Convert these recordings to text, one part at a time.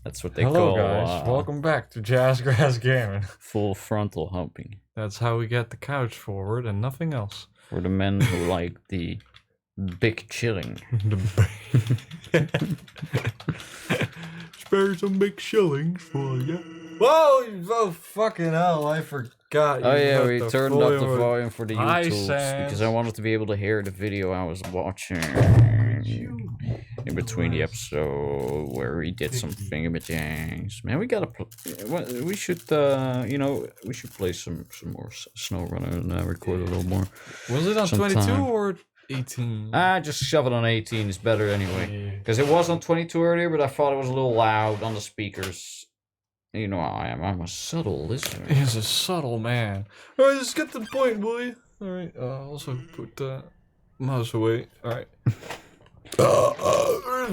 That's what they Hello call. guys, welcome back to Jazzgrass Gaming. Full frontal humping. That's how we get the couch forward and nothing else. For the men who like the big chilling. Spare some big shillings for you. Whoa! Oh fucking hell! I forgot. Oh yeah, we turned up the volume for the Hi, YouTubes Sans. because I wanted to be able to hear the video I was watching in between the episode where we did some thingamajangs. Man, we gotta. We should, we should play some more SnowRunner and record a little more. Was it on sometime. 22 or 18? Just shove it on 18. It's better anyway. Because it was on 22 earlier, but I thought it was a little loud on the speakers. You know how I am. I'm a subtle listener. He's a subtle man. Alright, just get to the point, will you? Alright, also put the mouse away. Alright.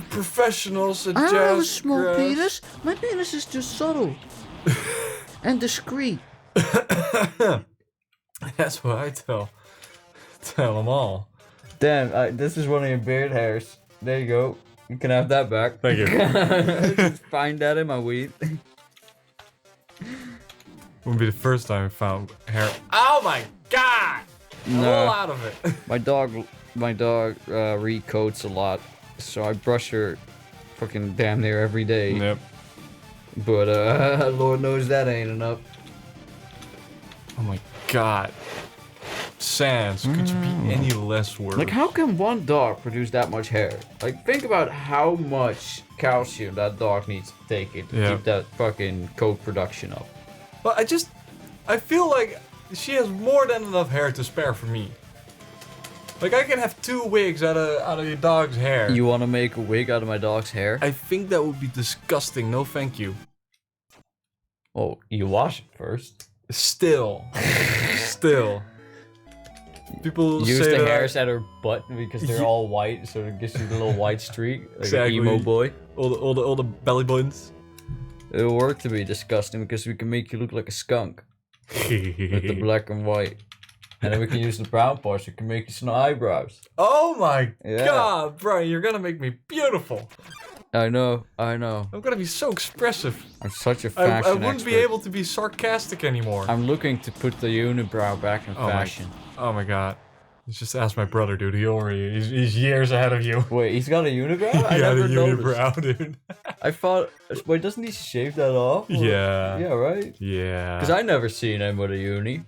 Professionals at Jazzgrass. I have a small penis. My penis is just subtle. And discreet. That's what I tell them all. Damn, this is one of your beard hairs. There you go. You can have that back. Thank you. Just find that in my weed. Wouldn't be the first time I found hair. Oh my god! All out of it. My dog recoats a lot, so I brush her fucking damn near every day. Yep. But Lord knows that ain't enough. Oh my god. Sans, could you be any less worried? Like, how can one dog produce that much hair? Like, think about how much calcium that dog needs to take in to keep that fucking coat production up. But I feel like she has more than enough hair to spare for me. Like, I can have 2 wigs out of your dog's hair. You want to make a wig out of my dog's hair? I think that would be disgusting. No, thank you. Oh, you wash it first. Still. People use say the that hairs at her butt because they're all white, so it gives you the little white streak, like exactly. an emo boy. All the belly buttons. It'll work to be disgusting because we can make you look like a skunk with the black and white, and then we can use the brown parts. We can make you some eyebrows. Oh my god, Brian, you're gonna make me beautiful. I know. I'm gonna be so expressive. I'm such a fashion I wouldn't expert. be able to be sarcastic anymore. I'm looking to put the unibrow back in fashion. Oh my god. Just ask my brother, dude. He's years ahead of you. Wait, he's got a unibrow? He I got never a noticed. unibrow, dude. I thought... Wait, doesn't he shave that off? Or... Yeah. Yeah, right? Yeah. Because I never seen him with a uni.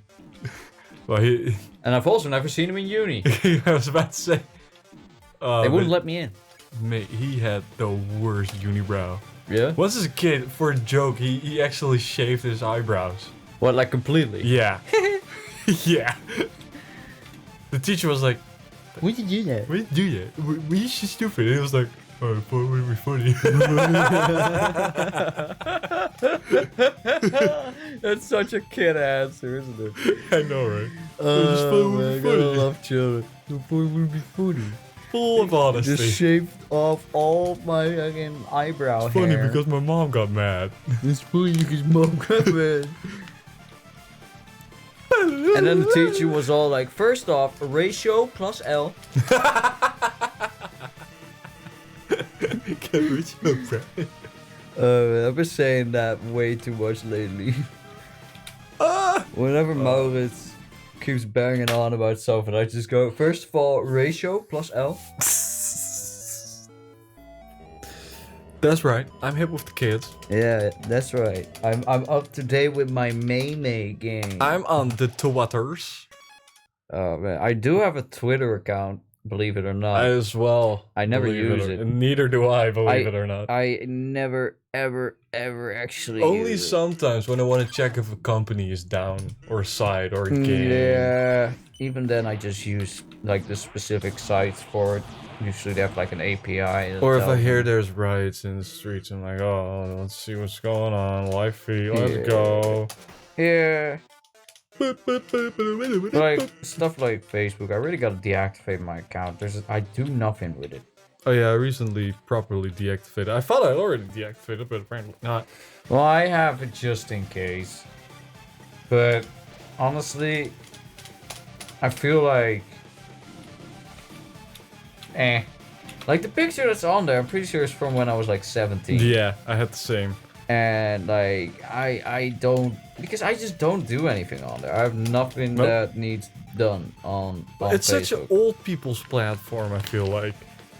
Well, And I've also never seen him in uni. I was about to say. They wouldn't let me in. Mate, he had the worst unibrow. Yeah? Once as a kid, for a joke, he actually shaved his eyebrows. What, like completely? Yeah. Yeah. The teacher was like, Why'd you do that? "Why did you do that? Were you so stupid?" And he was like, "Oh, I thought it would be funny." That's such a kid answer, isn't it? I know, right? Oh man, I gotta love children. I thought it would be funny. Full of honesty. Just shaved off all my fucking eyebrow It's funny hair. because my mom got mad. It's funny because mom got mad. And then the teacher was all like, first off, ratio plus L. Get rich, no bread. I've been saying that way too much lately. Whenever Maurits keeps banging on about something, I just go, first of all, ratio plus L. That's right. I'm hip with the kids. Yeah, that's right. I'm up to date with my May game. I'm on the Twitters. Oh man, I do have a Twitter account, believe it or not. As well. I never believe use it. And neither do I, believe it or not. I never, ever actually Only use it. sometimes when I want to check if a company is down, or a site, or a game. Yeah, even then I just use like the specific sites for it. Usually they have like an API. Or if I hear there's riots in the streets, I'm like, oh, let's see what's going on. Live feed, let's go. Yeah. Like stuff like Facebook, I really gotta deactivate my account. I do nothing with it. Oh yeah, I recently properly deactivated. I thought I already deactivated, but apparently not. Well, I have it just in case. But honestly, I feel like Like the picture that's on there, I'm pretty sure it's from when I was like 17. Yeah, I had the same. And like I don't, because I just don't do anything on there. I have nothing Nope. that needs done on It's Facebook. such an old people's platform, I feel like.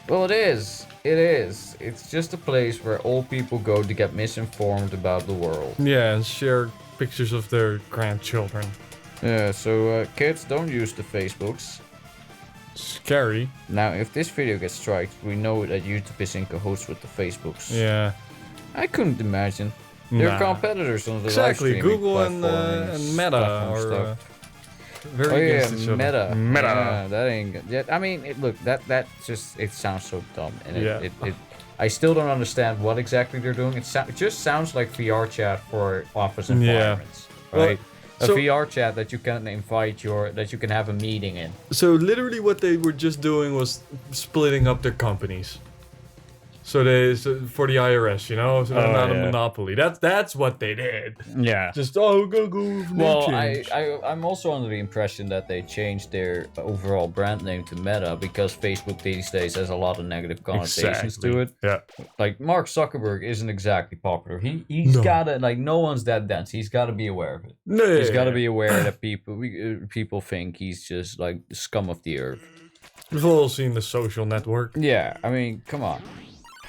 Well, it is. It is. It's just a place where old people go to get misinformed about the world. Yeah, and share pictures of their grandchildren. Yeah, so kids, don't use the Facebooks. Scary. Now, if this video gets striked, we know that YouTube is in cahoots with the Facebooks. Yeah. I couldn't imagine. They're Nah. competitors on the Exactly, live streaming Google and platform Meta platform are stuff. very Oh yeah, against each other. Meta. Yeah, that ain't good. Yeah, I mean, look, that just, it sounds so dumb, and it I still don't understand what exactly they're doing. It just sounds like VR chat for office environments, right? Well, A VR chat that you can invite that you can have a meeting in. So literally what they were just doing was splitting up their companies. So for the IRS, you know, so they're not a monopoly. That's what they did. Yeah. Just we're gonna go with name Well, change. I'm also under the impression that they changed their overall brand name to Meta because Facebook these days has a lot of negative connotations to it. Yeah. Like Mark Zuckerberg isn't exactly popular. He's gotta, like, no one's that dense. He's gotta be aware of it. No. He's gotta be aware that people think he's just like the scum of the earth. We've all seen The Social Network. Yeah, I mean, come on,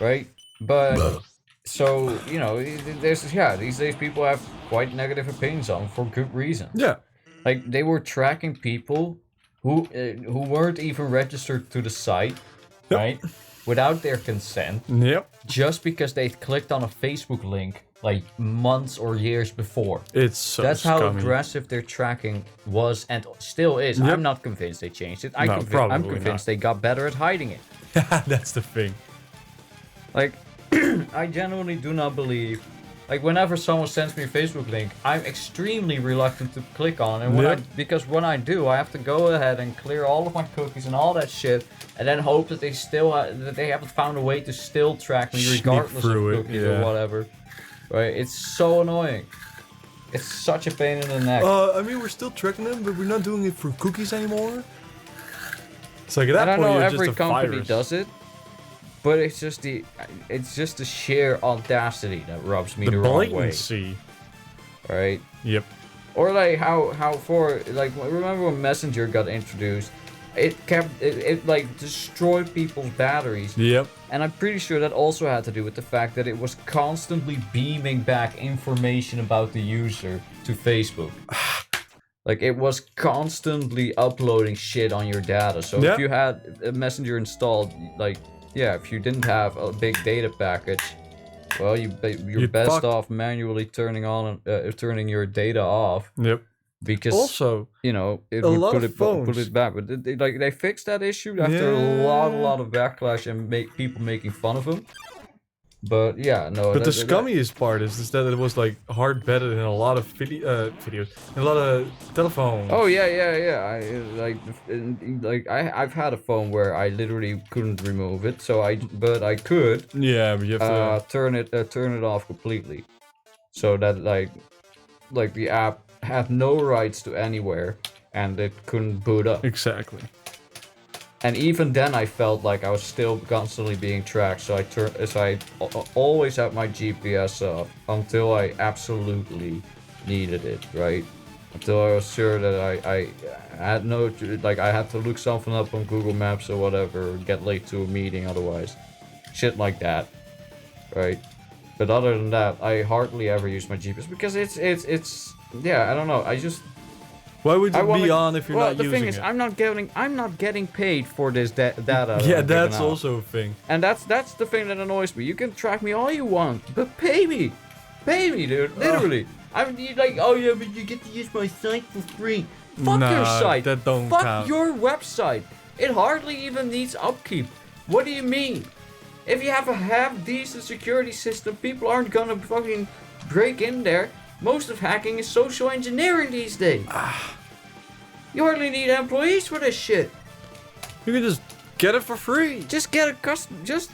right? But so, you know, these days people have quite negative opinions on him for good reason. Yeah. Like they were tracking people who weren't even registered to the site, right? Without their consent, Yep. just because they clicked on a Facebook link like months or years before. It's so That's how scummy. aggressive their tracking was and still is. Yep. I'm not convinced they changed it. I'm probably convinced not. they got better at hiding it. That's the thing. Like, I genuinely do not believe. Like, whenever someone sends me a Facebook link, I'm extremely reluctant to click on it. And because when I do, I have to go ahead and clear all of my cookies and all that shit, and then hope that they still that they haven't found a way to still track me Sneak regardless of through it, cookies or whatever. Right? It's so annoying. It's such a pain in the neck. I mean, we're still tracking them, but we're not doing it for cookies anymore. It's like at that I point, know you're every just a company virus. does it, but it's just the sheer audacity that rubs me the wrong way. Blatancy. Right? Yep. Or like how remember when Messenger got introduced, it like destroyed people's batteries. Yep. And I'm pretty sure that also had to do with the fact that it was constantly beaming back information about the user to Facebook. Like it was constantly uploading shit on your data. So if you had a Messenger installed, like if you didn't have a big data package, well, you're best off manually turning turning your data off. Yep. Because also, you know, it a would lot put of it phones. back. But they fixed that issue after a lot of backlash and people making fun of them. But yeah, no. But the scummiest part is that it was like hard bedded in a lot of videos, in a lot of telephones. Oh yeah. I've had a phone where I literally couldn't remove it, but I could. Yeah, but you have to turn it off completely, so that like the app had no rights to anywhere, and it couldn't boot up. Exactly. And even then, I felt like I was still constantly being tracked. So I always had my GPS off until I absolutely needed it, right? Until I was sure that I had I had to look something up on Google Maps or whatever, or get late to a meeting otherwise, shit like that, right? But other than that, I hardly ever use my GPS because it's I don't know. Why would you be on if you're not using it? Well, the thing is, I'm not getting paid for this data. Yeah, that's also a thing. And that's the thing that annoys me. You can track me all you want, but pay me, dude. Literally. I'm like, oh yeah, but you get to use my site for free. Fuck your site. That don't Fuck count. your website. It hardly even needs upkeep. What do you mean? If you have a half-decent security system, people aren't gonna fucking break in there. Most of hacking is social engineering these days. You hardly need employees for this shit. You can just get it for free. Just get a just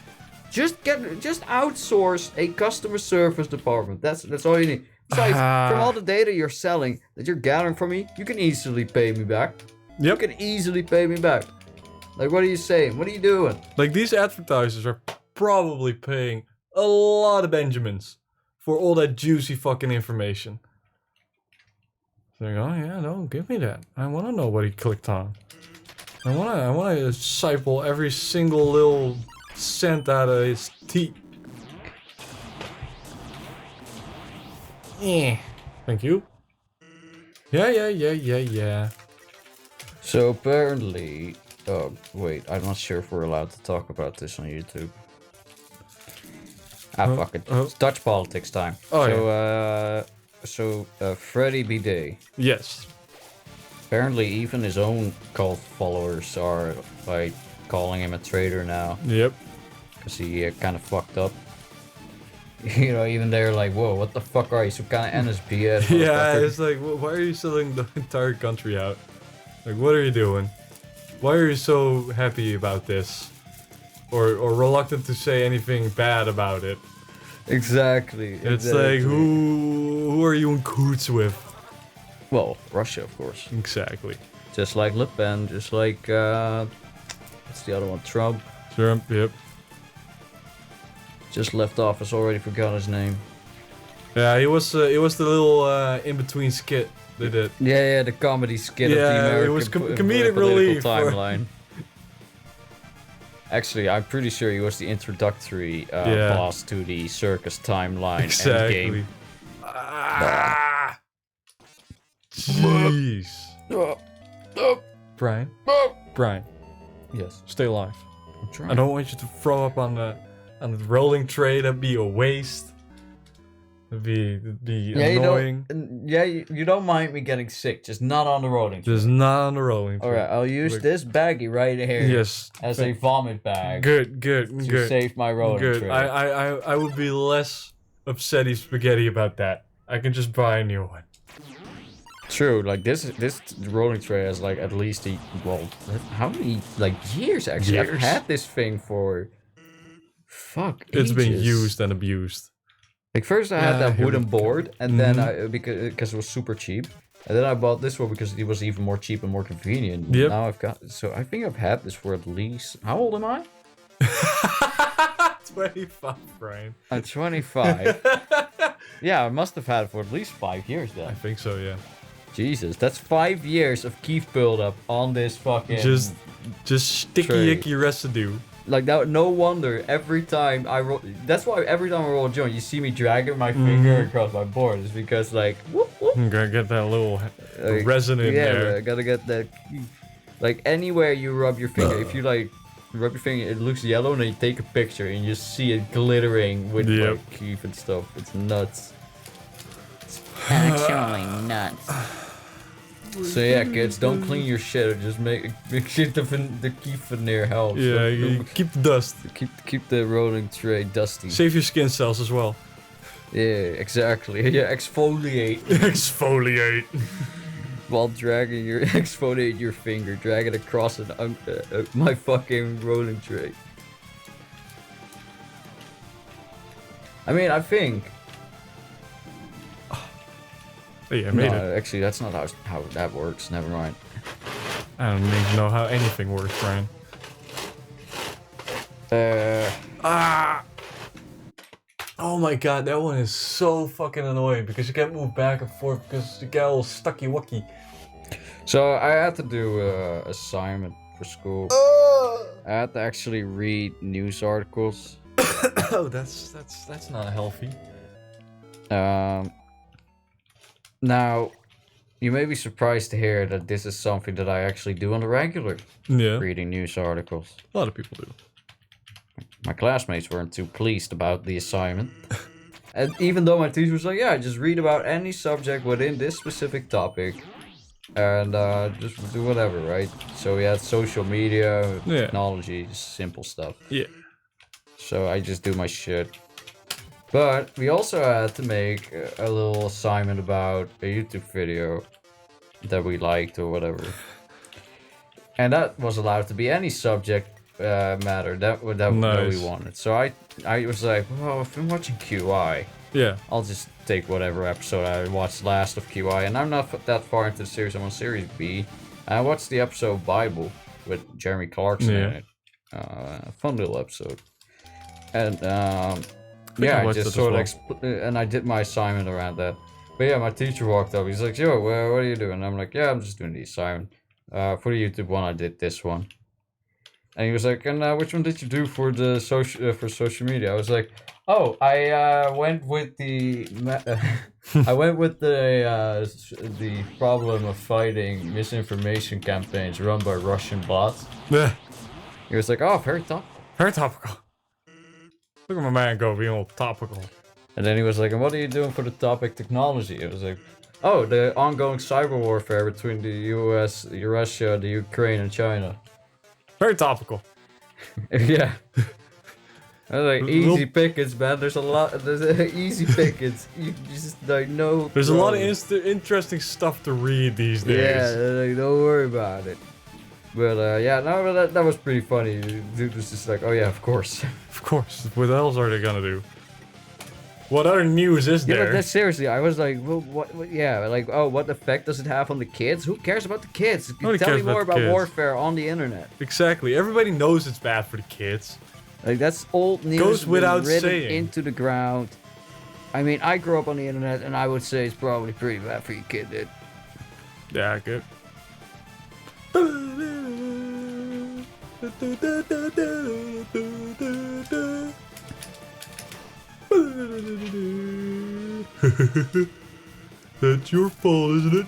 outsource a customer service department. That's all you need. Besides, from all the data you're selling that you're gathering from me, you can easily pay me back. Yep. You can easily pay me back. Like, what are you saying? What are you doing? Like, these advertisers are probably paying a lot of Benjamins for all that juicy fucking information. They're like, oh yeah, no, give me that. I want to know what he clicked on. I want to disciple every single little cent out of his teeth. Yeah. Thank you. Yeah. So apparently, oh wait, I'm not sure if we're allowed to talk about this on YouTube. Fuck it. It's Dutch politics time. Oh, so Freddy Bidet. Yes. Apparently, even his own cult followers are like calling him a traitor now. Yep. Because he kind of fucked up. You know, even they're like, whoa, what the fuck are you? Some kind of NSBS? Yeah, it's like, why are you selling the entire country out? Like, what are you doing? Why are you so happy about this? Or reluctant to say anything bad about it? Exactly. It's like, who are you in cahoots with? Well, Russia, of course. Exactly. Just like Le Pen, just like, what's the other one? Trump. Trump, yep. Just left office, already forgot his name. Yeah, it was the little in-between skit they did. Yeah, the comedy skit of the American it was comedic political relief timeline. Actually, I'm pretty sure he was the introductory boss to the circus timeline. Exactly. Jeez. Brian? Brian. Yes. Stay alive. I'm trying. I don't want you to throw up on the rolling tray. That'd be a waste. It'd be annoying. You don't mind me getting sick, just not on the rolling tray. Just not on the rolling tray. Alright, I'll use this baggie right here. Yes. As a vomit bag. Good. To save my rolling tray. I would be less upsetty spaghetti about that. I can just buy a new one. True, like this rolling tray has like at least how many years actually? I've had this thing for It's been ages. used and abused. Like first I had that wooden board, and then because it was super cheap, and then I bought this one because it was even more cheap and more convenient. Yep. Now I think I've had this for at least, how old am I? 25, Brian. I'm 25. Yeah, I must have had it for at least 5 years then. I think so, yeah. Jesus, that's 5 years of keef buildup on this fucking just sticky tray. icky residue. Like that, no wonder every time I roll. That's why every time I roll a joint, you see me dragging my finger across my board. It's because like, whoop, whoop. I'm gonna get that little resin in there. Yeah, I gotta get that. Like anywhere you rub your finger, if you like rub your finger, it looks yellow, and then you take a picture and you see it glittering with like keef and stuff. It's nuts. It's actually nuts. So yeah, kids, don't clean your shit. Or just make sure the keef veneer helps. Yeah, you keep the dust. Keep the rolling tray dusty. Save your skin cells as well. Yeah, exactly. Yeah, exfoliate. Exfoliate. While exfoliate your finger, drag it across my fucking rolling tray. I mean, I think. Oh, yeah, I made it. Actually, that's not how that works. Never mind. I don't even know how anything works, Brian. Oh my god, that one is so fucking annoying because you can't move back and forth because you get all stucky wucky. So I had to do an assignment for school. I had to actually read news articles. Oh, that's not healthy. Now, you may be surprised to hear that this is something that I actually do on the regular. Yeah. Reading news articles. A lot of people do. My classmates weren't too pleased about the assignment. And even though my teacher was like, yeah, just read about any subject within this specific topic. And just do whatever, right? So we had social media, technology, just simple stuff. Yeah. So I just do my shit. But we also had to make a little assignment about a YouTube video that we liked or whatever. And that was allowed to be any subject matter that we wanted. So I was like, well, if I'm watching QI, I'll just take whatever episode I watched last of QI. And I'm not that far into the series. I'm on series B. And I watched the episode Bible, with Jeremy Clarkson in it. Fun little episode. And yeah, I just sort of and I did my assignment around that. But yeah, my teacher walked up. He's like, "Yo, what are you doing?" And I'm like, "Yeah, I'm just doing the assignment. For the YouTube one, I did this one." And he was like, "And which one did you do for the social media?" I was like, "Oh, I went with the I went with the problem of fighting misinformation campaigns run by Russian bots." He was like, "Oh, very topical." Very topical. Look at my man go being all topical. And then he was like, "And what are you doing for the topic technology?" It was like, "Oh, the ongoing cyber warfare between the US, Russia, the Ukraine, and China." Very topical. Yeah. I was like, easy pickings, man. There's easy pickings. You just like no. There's a lot of interesting stuff to read these days. Yeah, like, don't worry about it. But yeah, no, that was pretty funny. Dude was just like, "Oh yeah, of course." Of course. What else are they gonna do? What other news is there? Yeah, but seriously, I was like, well, what? Yeah, like, oh, what effect does it have on the kids? Who cares about the kids? Tell me more about warfare on the internet. Exactly. Everybody knows it's bad for the kids. Like, that's old news. Goes without written saying. Into the ground. I mean, I grew up on the internet, and I would say it's probably pretty bad for your kid, dude. Yeah, good. That's your fault, isn't it?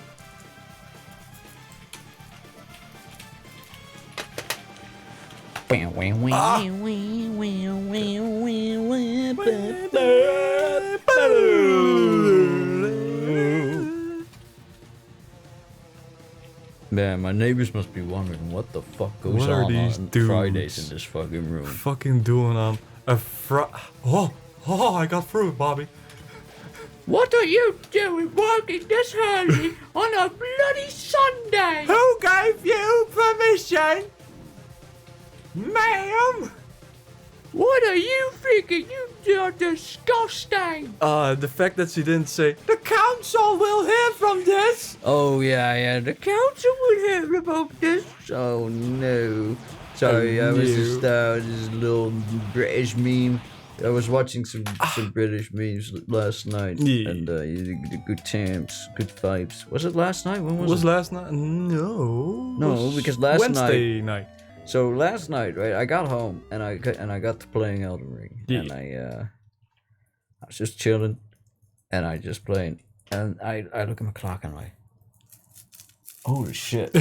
Man, my neighbors must be wondering what the fuck goes on Fridays in this fucking room. Fucking doing on a Oh, I got through it, Bobby. What are you doing working this early on a bloody Sunday? Who gave you permission? Ma'am? What are you thinking? You are disgusting. The fact that she didn't say, the council will hear from this. Oh, yeah, the council would hear about this. Oh, no. Sorry, I was just a little British meme. I was watching some British memes last night, and the good times, good vibes. Was it last night? When was it? Last night? No. No, because last Wednesday night. So last night, right? I got home and I got to playing Elden Ring, and I was just chilling, and I just playing, and I look at my clock and I'm like, holy shit!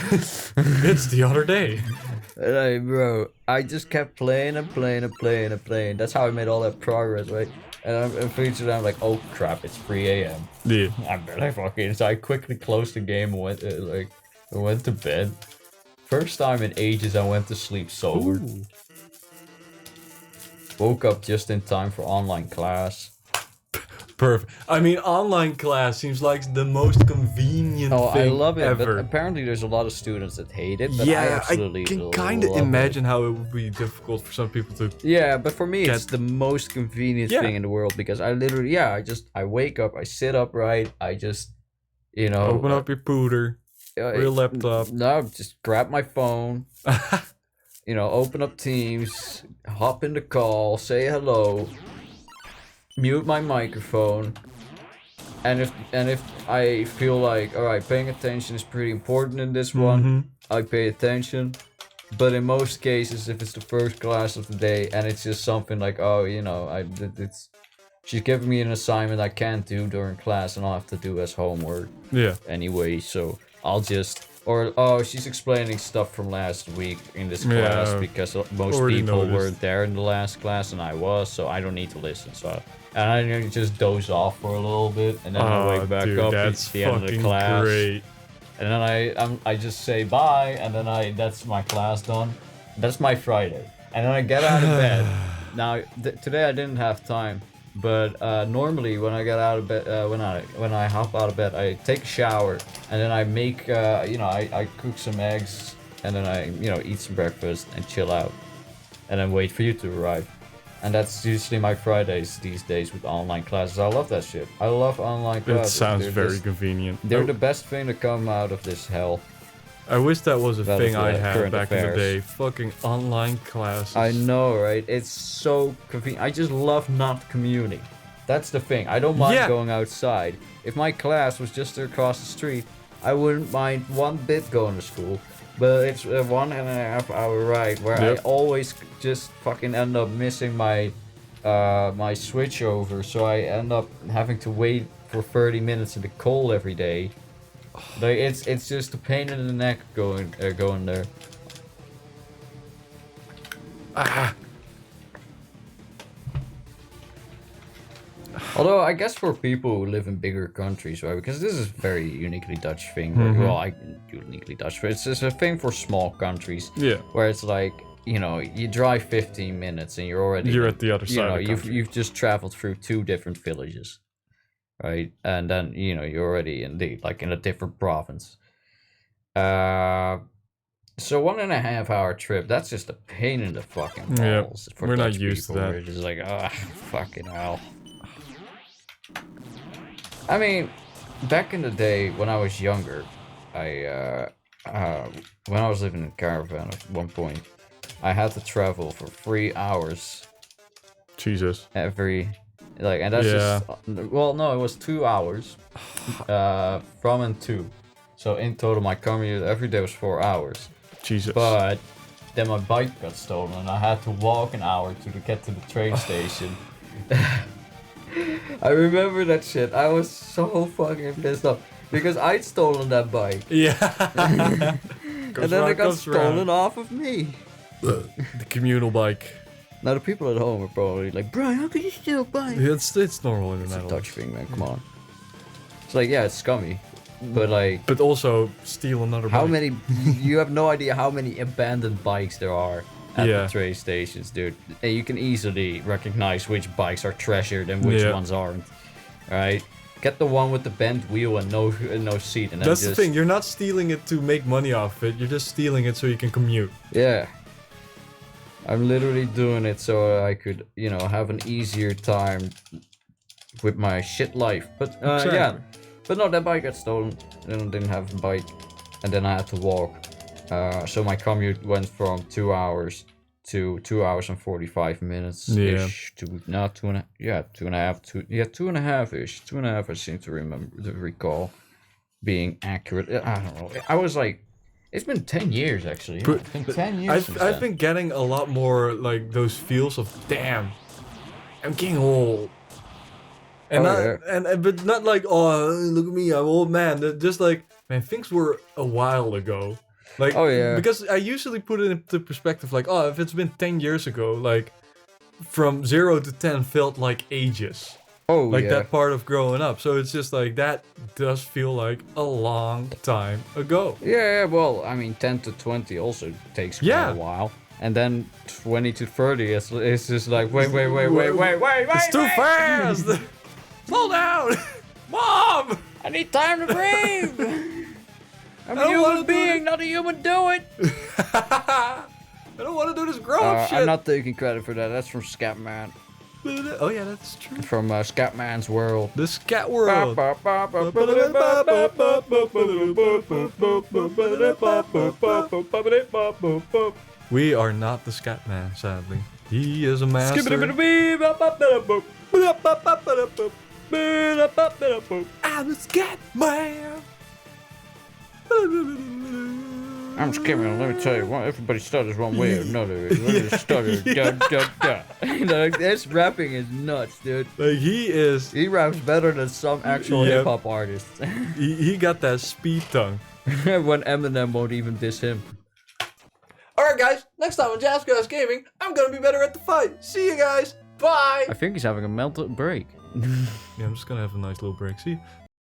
It's the other day. Like, bro, I just kept playing and playing and playing and playing. That's how I made all that progress, right? And I'm featured. I'm like, oh crap, it's 3 a.m. Yeah. I'm really fucking. So I quickly closed the game and went to bed. First time in ages, I went to sleep sober. Ooh. Woke up just in time for online class. Perfect. I mean, online class seems like the most convenient thing I love it, ever. but apparently there's a lot of students that hate it, but yeah, I absolutely can kind of imagine how it would be difficult for some people to... Yeah, but for me, it's the most convenient thing in the world, because I literally, I wake up, I sit upright, I just, Open up your pooter, or your laptop. No, just grab my phone, open up Teams, hop in the call, say hello, mute my microphone, and if I feel like, all right, paying attention is pretty important in this one, I pay attention. But in most cases, if it's the first class of the day and it's just something like, she's giving me an assignment I can't do during class and I'll have to do as homework. Yeah. Anyway, so I'll just. Or, she's explaining stuff from last week in this class because most people weren't there in the last class and I was, so I don't need to listen. So, and I just doze off for a little bit, and then I wake back up at the end of the class. Great. And then I just say bye, and then that's my class done. That's my Friday. And then I get out of bed. Now, today I didn't have time. But normally when I get out of bed, when I hop out of bed, I take a shower, and then I make, I cook some eggs, and then I, eat some breakfast and chill out, and then wait for you to arrive. And that's usually my Fridays these days with online classes. I love that shit. I love online classes. It sounds very convenient. They're the best thing to come out of this hell. I wish that was a That thing was, I had current back in the affairs. day. Fucking online classes. I know, right? It's so convenient. I just love not commuting. That's the thing. I don't mind going outside. If my class was just across the street, I wouldn't mind one bit going to school. But it's a 1.5 hour ride where I always just fucking end up missing my my switch over, so I end up having to wait for 30 minutes in the cold every day. Like it's just a pain in the neck going there. Ah. Although I guess for people who live in bigger countries, right? Because this is a very uniquely Dutch thing. Well, uniquely Dutch, but it's just a thing for small countries. Yeah. Where it's like, you know, you drive 15 minutes and you're at the other side. You know, of the country. you've just traveled through 2 different villages, right? And then you know you're already in a different province. So 1.5 hour trip. That's just a pain in the fucking balls. For we're not Dutch used to people. that. We're just like, fucking hell. I mean, back in the day when I was younger, when I was living in a caravan at one point, I had to travel for 3 hours Jesus. every, and that's just, well, no, it was 2 hours, from and to. So in total, my commute every day was 4 hours. Jesus. But then my bike got stolen and I had to walk an hour to get to the train station. I remember that shit. I was so fucking pissed off because I'd stolen that bike. Yeah. And then it got stolen off of me. The communal bike. Now the people at home are probably like, Brian, how can you steal a bike? It's normal in the It's a Netherlands. Dutch thing, man. Come on. It's like, yeah, it's scummy, but like, But also steal another how bike. many? You have no idea how many abandoned bikes there are at Yeah. the train stations, dude. And you can easily recognize which bikes are treasured and which ones aren't. Alright? Get the one with the bent wheel and no seat, and then That's just, the thing. You're not stealing it to make money off it. You're just stealing it so you can commute. Yeah. I'm literally doing it so I could, you know, have an easier time with my shit life. But yeah. But no, that bike got stolen. Then I didn't have a bike, and then I had to walk. So my commute went from 2 hours to 2 hours and 45 minutes ish to now 2.5. Yeah, 2.5. 2.5 ish. 2.5. I seem to recall being accurate. I don't know. I was like, it's been 10 years actually. Yeah, it's been 10 years. since I've then. been getting a lot more like those feels of damn, I'm getting old. And but not like, oh, look at me, I'm old man. Just like, man, things were a while ago. Like, because I usually put it into perspective, like, oh, if it's been 10 years ago, like, from 0 to 10 felt like ages. Oh, like that part of growing up. So it's just like, that does feel like a long time ago. Yeah, well, I mean, 10 to 20 also takes quite a while. And then 20 to 30, it's just like, wait. It's too fast! Slow down! Mom! I need time to breathe. I'm a don't wanna human being, not a human doing. I don't want to do this grown shit. I'm not taking credit for that. That's from Scatman. Oh yeah, that's true. From Scatman's World. The scat world. We are not the scat man, sadly. He is a master. I'm a scat man. I'm skimming. Let me tell you, everybody stutters one way or another. Stutter, You know, this rapping is nuts, dude. Like He raps better than some actual hip hop artists. he got that speed tongue. When Eminem won't even diss him. Alright guys, next time on Jazzgrass Gaming, I'm gonna be better at the fight. See you guys. Bye. I think he's having a mental break. Yeah, I'm just gonna have a nice little break. See you.